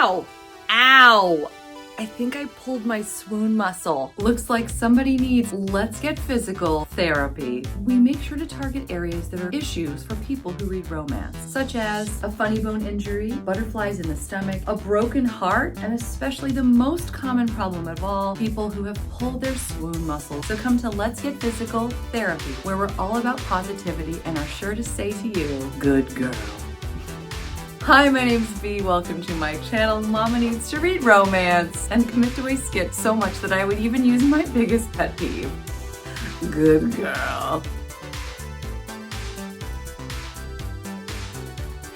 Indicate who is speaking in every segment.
Speaker 1: Ow! Ow! I think I pulled my swoon muscle. Looks like somebody needs let's get physical therapy. We make sure to target areas that are issues for people who read romance, such as a funny bone injury, butterflies in the stomach, a broken heart, and especially the most common problem of all, people who have pulled their swoon muscle. So come to Let's Get Physical Therapy, where we're all about positivity and are sure to say to you, good girl. Hi, my name's V. Welcome to my channel. Mama needs to read romance and commit to a skit so much that I would even use my biggest pet peeve. Good girl.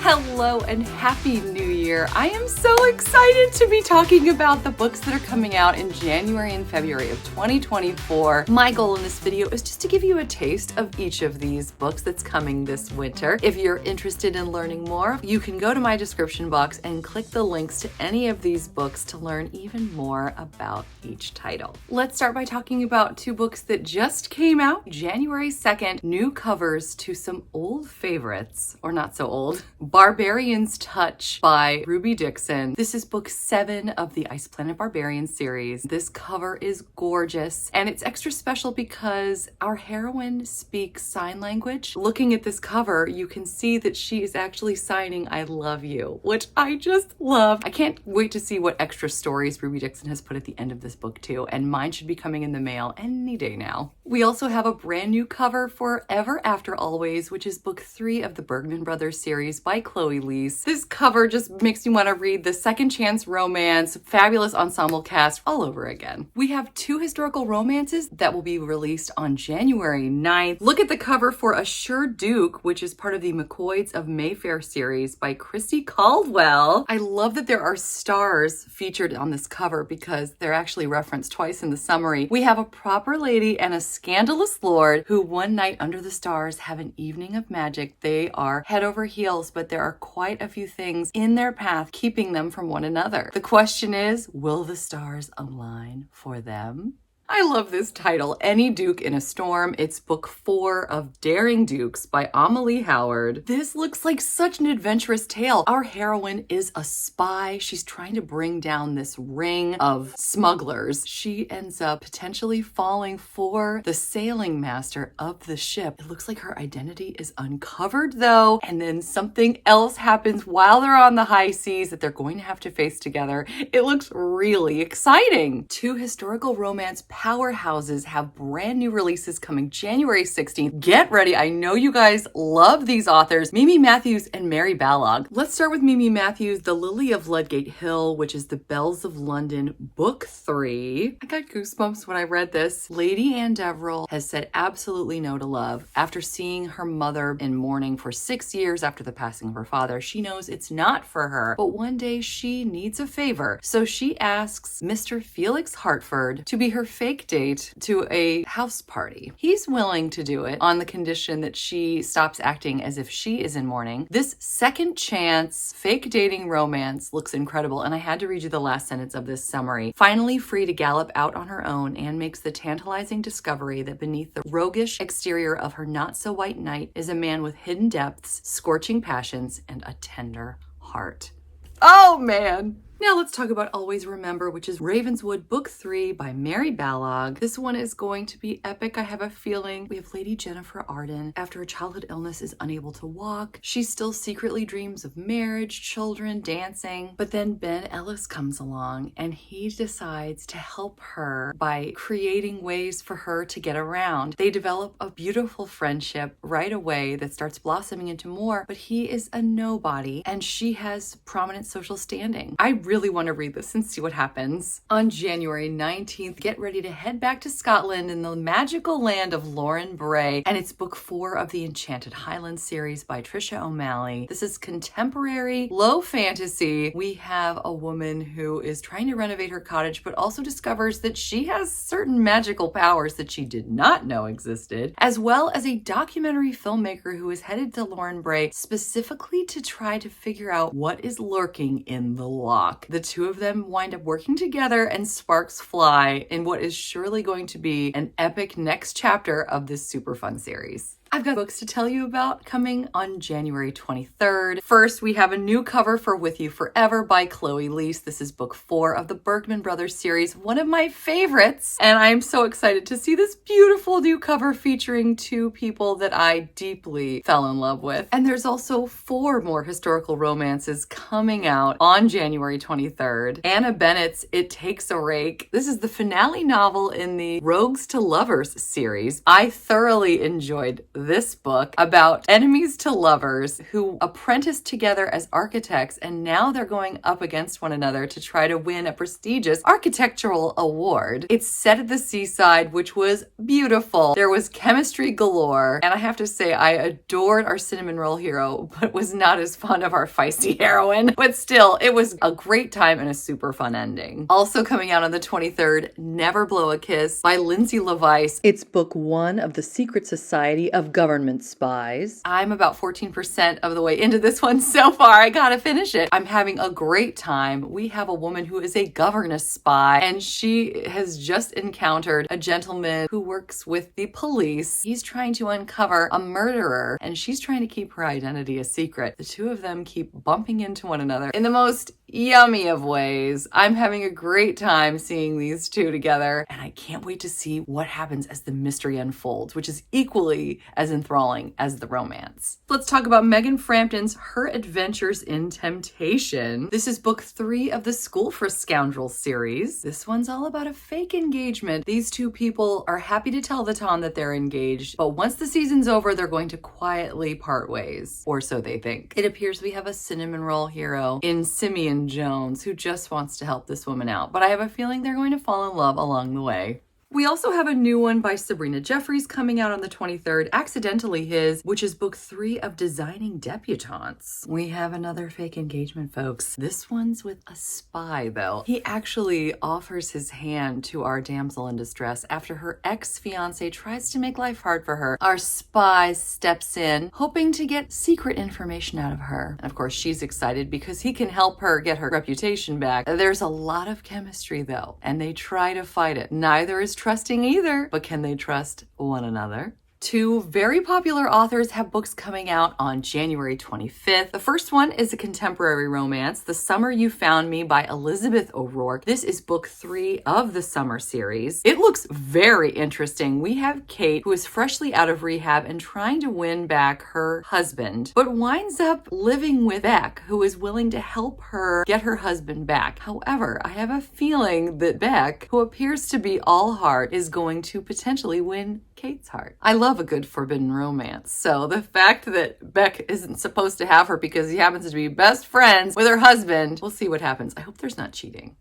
Speaker 1: Hello and Happy New Year. I am so excited to be talking about the books that are coming out in January and February of 2024. My goal in this video is just to give you a taste of each of these books that's coming this winter. If you're interested in learning more, you can go to my description box and click the links to any of these books to learn even more about each title. Let's start by talking about two books that just came out January 2nd, new covers to some old favorites, or not so old. Barbarian's Touch by Ruby Dixon. This is book 7 of the Ice Planet Barbarian series. This cover is gorgeous, and it's extra special because our heroine speaks sign language. Looking at this cover, you can see that she is actually signing I love you, which I just love. I can't wait to see what extra stories Ruby Dixon has put at the end of this book too, and mine should be coming in the mail any day now. We also have a brand new cover for Ever After Always, which is book 3 of the Bergman Brothers series by Chloe Leese. This cover just makes me want to read the second chance romance, fabulous ensemble cast all over again. We have 2 historical romances that will be released on January 9th. Look at the cover for Assured Duke, which is part of the McCoys of Mayfair series by Christy Caldwell. I love that there are stars featured on this cover because they're actually referenced twice in the summary. We have a proper lady and a scandalous lord who one night under the stars have an evening of magic. They are head over heels, but there are quite a few things in their path keeping them from one another. The question is, will the stars align for them? I love this title, Any Duke in a Storm. It's book 4 of Daring Dukes by Amelie Howard. This looks like such an adventurous tale. Our heroine is a spy. She's trying to bring down this ring of smugglers. She ends up potentially falling for the sailing master of the ship. It looks like her identity is uncovered though, and then something else happens while they're on the high seas that they're going to have to face together. It looks really exciting. 2 historical romance powerhouses have brand new releases coming January 16th. Get ready. I know you guys love these authors, Mimi Matthews and Mary Balogh. Let's start with Mimi Matthews, The Lily of Ludgate Hill, which is the Bells of London, book 3. I got goosebumps when I read this. Lady Anne Deverell has said absolutely no to love. After seeing her mother in mourning for 6 years after the passing of her father, she knows it's not for her, but one day she needs a favor. So she asks Mr. Felix Hartford to be her fake date to a house party. He's willing to do it on the condition that she stops acting as if she is in mourning. This second chance fake dating romance looks incredible, and I had to read you the last sentence of this summary. Finally free to gallop out on her own, Anne makes the tantalizing discovery that beneath the roguish exterior of her not-so-white knight is a man with hidden depths, scorching passions, and a tender heart. Oh man! Now let's talk about Always Remember, which is Ravenswood book 3 by Mary Balogh. This one is going to be epic, I have a feeling. We have Lady Jennifer Arden. After a childhood illness is unable to walk, she still secretly dreams of marriage, children, dancing. But then Ben Ellis comes along and he decides to help her by creating ways for her to get around. They develop a beautiful friendship right away that starts blossoming into more, but he is a nobody and she has prominent social standing. I really want to read this and see what happens. On January 19th, get ready to head back to Scotland in the magical land of Lauren Bray, and it's book 4 of the Enchanted Highlands series by Trisha O'Malley. This is contemporary, low fantasy. We have a woman who is trying to renovate her cottage, but also discovers that she has certain magical powers that she did not know existed, as well as a documentary filmmaker who is headed to Lauren Bray specifically to try to figure out what is lurking in the loch. The 2 of them wind up working together and sparks fly in what is surely going to be an epic next chapter of this super fun series. I've got books to tell you about coming on January 23rd. First, we have a new cover for With You Forever by Chloe Leese. This is book 4 of the Bergman Brothers series, one of my favorites. And I'm so excited to see this beautiful new cover featuring 2 people that I deeply fell in love with. And there's also 4 more historical romances coming out on January 23rd. Anna Bennett's It Takes a Rake. This is the finale novel in the Rogues to Lovers series. I thoroughly enjoyed this book about enemies to lovers who apprentice together as architects, and now they're going up against one another to try to win a prestigious architectural award. It's set at the seaside, which was beautiful. There was chemistry galore, and I have to say I adored our cinnamon roll hero, but was not as fond of our feisty heroine. But still, it was a great time and a super fun ending. Also coming out on the 23rd, Never Blow a Kiss by Lindsay LeVice. It's book 1 of the Secret Society of Government Spies. I'm about 14% of the way into this one so far. I gotta finish it. I'm having a great time. We have a woman who is a governess spy, and she has just encountered a gentleman who works with the police. He's trying to uncover a murderer, and she's trying to keep her identity a secret. The 2 of them keep bumping into one another in the most yummy of ways. I'm having a great time seeing these 2 together, and I can't wait to see what happens as the mystery unfolds, which is equally as enthralling as the romance. Let's talk about Megan Frampton's Her Adventures in Temptation. This is book 3 of the School for Scoundrels series. This one's all about a fake engagement. These 2 people are happy to tell the town that they're engaged, but once the season's over, they're going to quietly part ways, or so they think. It appears we have a cinnamon roll hero in Simeon Jones who just wants to help this woman out, but I have a feeling they're going to fall in love along the way. We also have a new one by Sabrina Jeffries coming out on the 23rd, Accidentally His, which is book 3 of Designing Debutantes. We have another fake engagement, folks. This one's with a spy, though. He actually offers his hand to our damsel in distress after her ex-fiance tries to make life hard for her. Our spy steps in, hoping to get secret information out of her. And of course, she's excited because he can help her get her reputation back. There's a lot of chemistry, though, and they try to fight it. Neither is trusting either, but can they trust one another? 2 very popular authors have books coming out on January 25th. The first one is a contemporary romance, The Summer You Found Me by Elizabeth O'Rourke. This is book 3 of the Summer series. It looks very interesting. We have Kate, who is freshly out of rehab and trying to win back her husband, but winds up living with Beck, who is willing to help her get her husband back. However, I have a feeling that Beck, who appears to be all heart, is going to potentially win Kate's heart. I love a good forbidden romance. So the fact that Beck isn't supposed to have her because he happens to be best friends with her husband, we'll see what happens. I hope there's not cheating.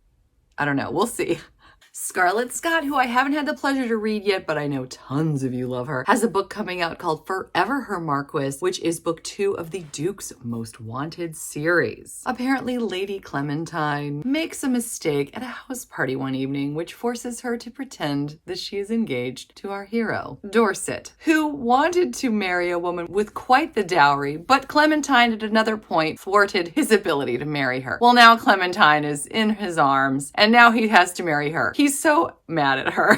Speaker 1: I don't know. We'll see. Scarlett Scott, who I haven't had the pleasure to read yet, but I know tons of you love her, has a book coming out called Forever Her Marquis, which is book 2 of the Duke's Most Wanted series. Apparently, Lady Clementine makes a mistake at a house party one evening, which forces her to pretend that she is engaged to our hero, Dorset, who wanted to marry a woman with quite the dowry, but Clementine at another point thwarted his ability to marry her. Well, now Clementine is in his arms, and now he has to marry her. He's so mad at her.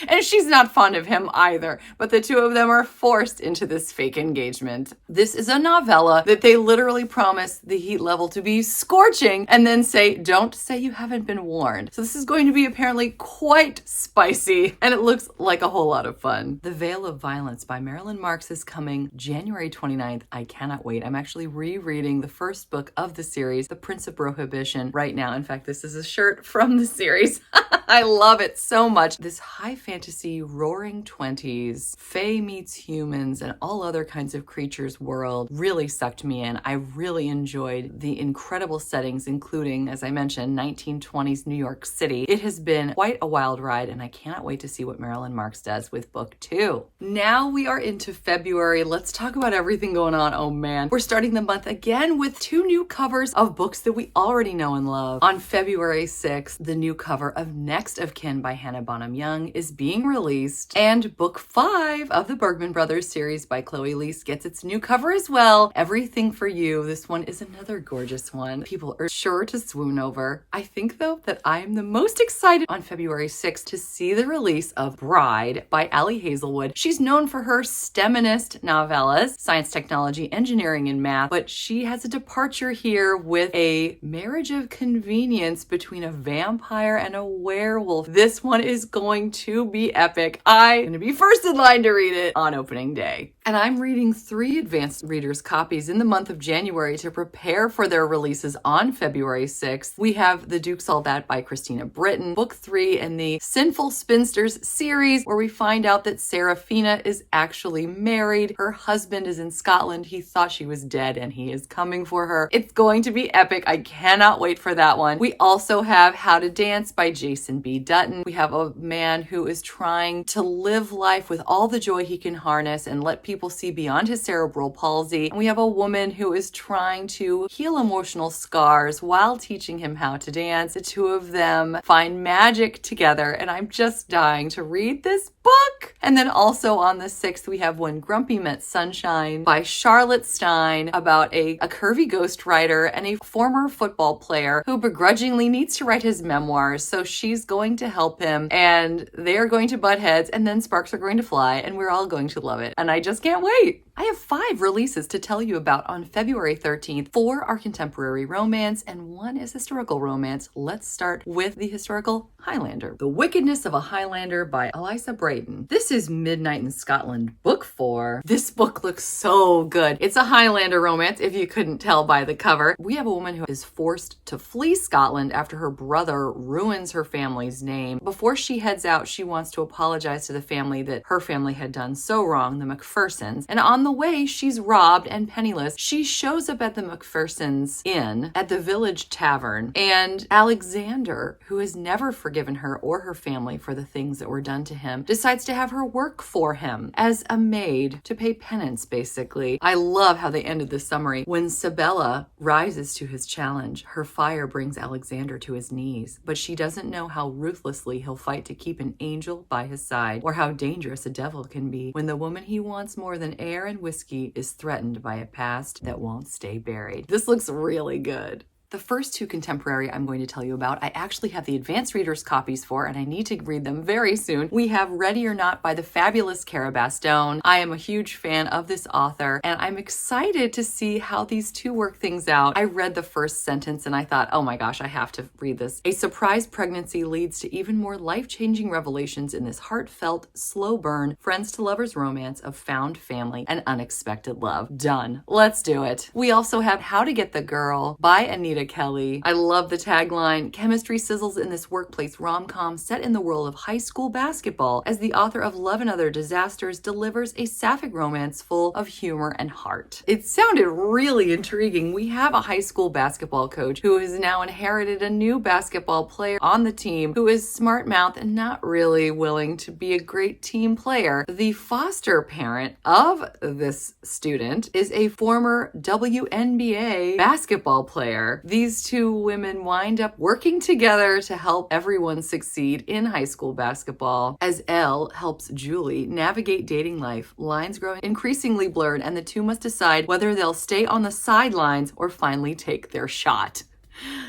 Speaker 1: And she's not fond of him either, but the 2 of them are forced into this fake engagement. This is a novella that they literally promise the heat level to be scorching and then say, don't say you haven't been warned. So this is going to be apparently quite spicy, and it looks like a whole lot of fun. The Veil of Violence by Marilyn Marks is coming January 29th. I cannot wait. I'm actually rereading the first book of the series, The Prince of Prohibition, right now. In fact, this is a shirt from the series. I love it so much. This high fantasy roaring 20s, fae meets humans and all other kinds of creatures world really sucked me in. I really enjoyed the incredible settings, including, as I mentioned, 1920s New York City. It has been quite a wild ride, and I cannot wait to see what Marilyn Marks does with book 2. Now we are into February. Let's talk about everything going on. Oh man. We're starting the month again with 2 new covers of books that we already know and love. On February 6th, the new cover of Next of Kin by Hannah Bonham Young is being released, and book 5 of the Bergman Brothers series by Chloe Leese gets its new cover as well. Everything for You. This one is another gorgeous one. People are sure to swoon over. I think though that I am the most excited on February 6th to see the release of Bride by Ali Hazelwood. She's known for her STEMinist novellas, science, technology, engineering, and math, but she has a departure here with a marriage of convenience between a vampire and a werewolf. This one is going to be epic. I'm going to be first in line to read it on opening day. And I'm reading 3 advanced readers copies in the month of January to prepare for their releases on February 6th. We have The Duke's All That by Christina Britton, book 3 in the Sinful Spinsters series, where we find out that Serafina is actually married. Her husband is in Scotland. He thought she was dead and he is coming for her. It's going to be epic. I cannot wait for that one. We also have How to Dance by Jason B. Dutton. We have a man who is trying to live life with all the joy he can harness and let people see beyond his cerebral palsy. And we have a woman who is trying to heal emotional scars while teaching him how to dance. The two of them find magic together, and I'm just dying to read this book. And then also on the 6th, we have When Grumpy Met Sunshine by Charlotte Stein, about a curvy ghostwriter and a former football player who begrudgingly needs to write his memoirs. So she's going to help him, and they are going to butt heads, and then sparks are going to fly, and we're all going to love it. And I just can't wait. I have 5 releases to tell you about on February 13th. 4 are contemporary romance and 1 is historical romance. Let's start with the historical Highlander. The Wickedness of a Highlander by Eliza Brayton. This is Midnight in Scotland, book 4. This book looks so good. It's a Highlander romance, if you couldn't tell by the cover. We have a woman who is forced to flee Scotland after her brother ruins her family's name. Before she heads out, she wants to apologize to the family that her family had done so wrong, the Macphersons. And on the way, she's robbed and penniless. She shows up at the Macphersons' inn at the village tavern, and Alexander, who has never forgiven her or her family for the things that were done to him, decides to have her work for him as a maid to pay penance, basically. I love how they ended the summary. When Sabella rises to his challenge, her fire brings Alexander to his knees, but she doesn't know how ruthlessly he'll fight to keep an angel by his side, or how dangerous a devil can be when the woman he wants more than air and whiskey is threatened by a past that won't stay buried. This looks really good. The first 2 contemporary I'm going to tell you about, I actually have the advanced readers copies for, and I need to read them very soon. We have Ready or Not by the fabulous Cara Bastone. I am a huge fan of this author, and I'm excited to see how these 2 work things out. I read the first sentence and I thought, oh my gosh, I have to read this. A surprise pregnancy leads to even more life-changing revelations in this heartfelt, slow burn, friends to lovers romance of found family and unexpected love. Done. Let's do it. We also have How to Get the Girl by Anita Kelly. I love the tagline. Chemistry sizzles in this workplace rom-com set in the world of high school basketball as the author of Love and Other Disasters delivers a sapphic romance full of humor and heart. It sounded really intriguing. We have a high school basketball coach who has now inherited a new basketball player on the team who is smart-mouthed and not really willing to be a great team player. The foster parent of this student is a former WNBA basketball player. These 2 women wind up working together to help everyone succeed in high school basketball. As Elle helps Julie navigate dating life, lines grow increasingly blurred, and the 2 must decide whether they'll stay on the sidelines or finally take their shot.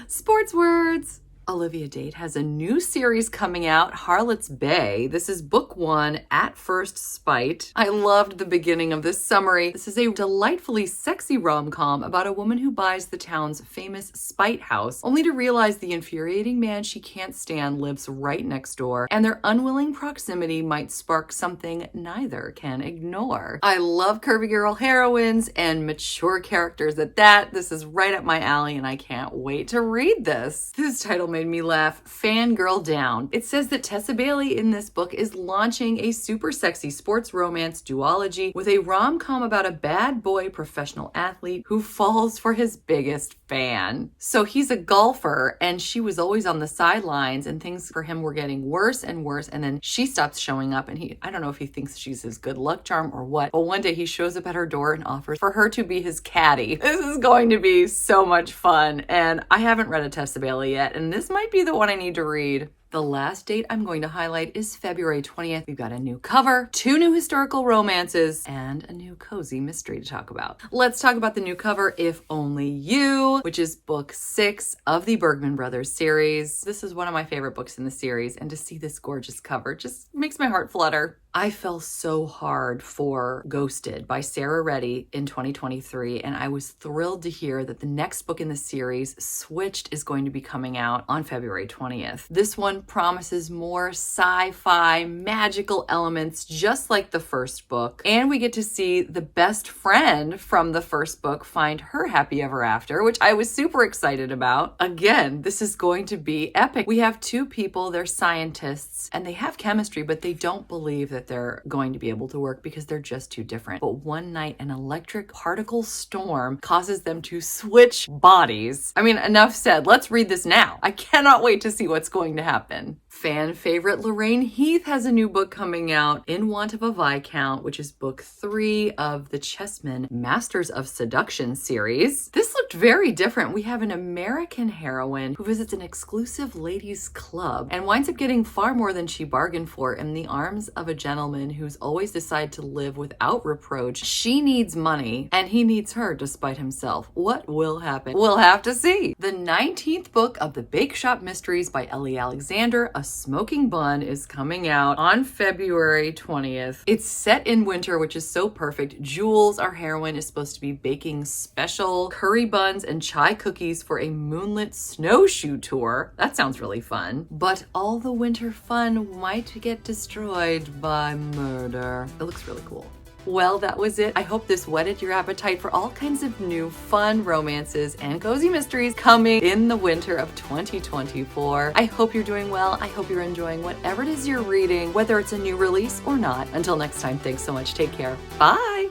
Speaker 1: Sports words. Olivia Date has a new series coming out, Harlot's Bay. This is book 1, At First Spite. I loved the beginning of this summary. This is a delightfully sexy rom-com about a woman who buys the town's famous Spite house, only to realize the infuriating man she can't stand lives right next door, and their unwilling proximity might spark something neither can ignore. I love curvy girl heroines and mature characters at that. This is right up my alley, and I can't wait to read this. This title made me laugh. Fangirl down. It says that Tessa Bailey in this book is launching a super sexy sports romance duology with a rom-com about a bad boy professional athlete who falls for his biggest fan. So he's a golfer and she was always on the sidelines and things for him were getting worse and worse, and then she stops showing up and I don't know if he thinks she's his good luck charm or what, but one day he shows up at her door and offers for her to be his caddy. This is going to be so much fun, and I haven't read a Tessa Bailey yet, and this might be the one I need to read. The last date I'm going to highlight is February 20th. We've got a new cover, 2 new historical romances, and a new cozy mystery to talk about. Let's talk about the new cover, If Only You, which is book 6 of the Bergman Brothers series. This is one of my favorite books in the series, and to see this gorgeous cover just makes my heart flutter. I fell so hard for Ghosted by Sarah Reddy in 2023, and I was thrilled to hear that the next book in the series, Switched, is going to be coming out on February 20th. This one promises more sci-fi magical elements just like the first book, and we get to see the best friend from the first book find her happy ever after, which I was super excited about. Again, this is going to be epic. We have 2 people, they're scientists, and they have chemistry, but they don't believe that they're going to be able to work because they're just too different. But one night, an electric particle storm causes them to switch bodies. I mean, enough said. Let's read this now. I cannot wait to see what's going to happen. Fan favorite Lorraine Heath has a new book coming out, In Want of a Viscount, which is book 3 of the Chessmen Masters of Seduction series. This looked very different. We have an American heroine who visits an exclusive ladies' club and winds up getting far more than she bargained for in the arms of a gentleman who's always decided to live without reproach. She needs money and he needs her despite himself. What will happen? We'll have to see. The 19th book of the Bake Shop Mysteries by Ellie Alexander, A Smoking Bun, is coming out on February 20th. It's set in winter, which is so perfect. Jules, our heroine, is supposed to be baking special curry buns and chai cookies for a moonlit snowshoe tour. That sounds really fun. But all the winter fun might get destroyed by murder. It looks really cool. Well, that was it. I hope this whetted your appetite for all kinds of new fun romances and cozy mysteries coming in the winter of 2024. I hope you're doing well. I hope you're enjoying whatever it is you're reading, whether it's a new release or not. Until next time, thanks so much. Take care. Bye.